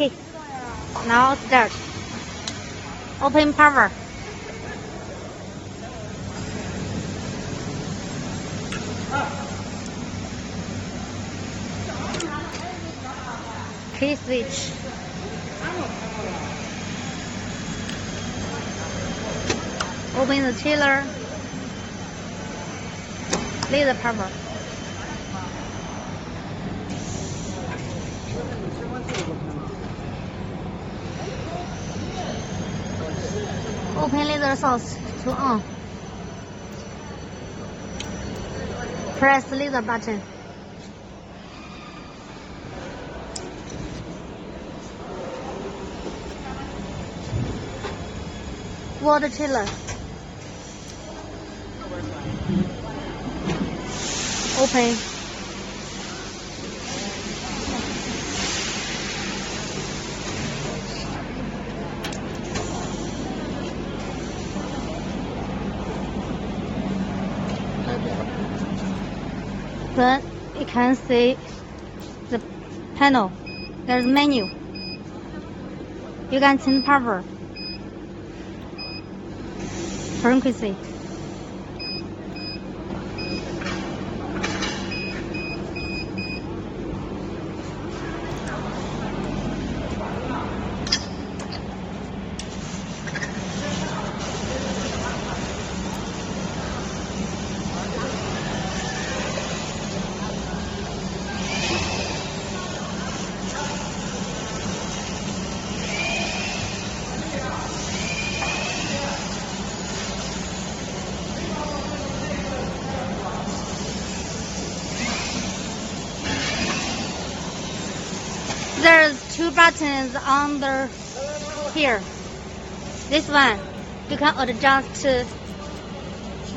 Okay. Now start. Open power. Key switch. Open the chiller. Leave the power. Open laser source to on. Press laser button. Water chiller. Open. Then you can see the panel. There's menu. You can change power, frequency. There's two buttons under here. This one, you can adjust the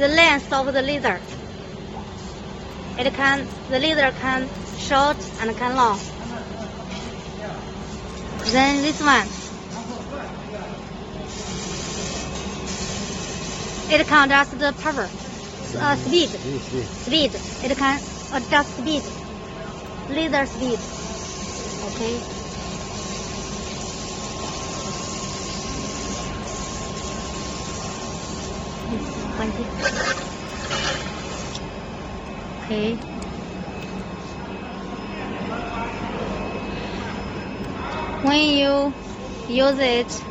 length of the laser. The laser can short and can long. Then this one, it can adjust the power, speed. It can adjust speed, laser speed. Okay. Okay. When you use it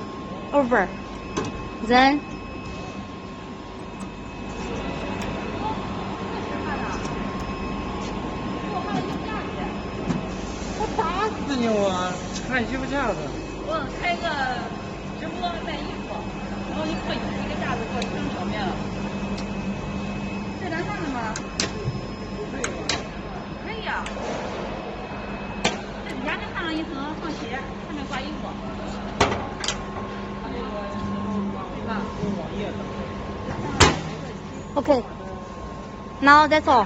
over, then我看衣服架子。我开个直播卖衣服，然后一破一个架子给我撑手面了。这能上的吗？可以啊。这底下就放了一盒放鞋，上面挂衣服。对吧？ okay. Now that's all.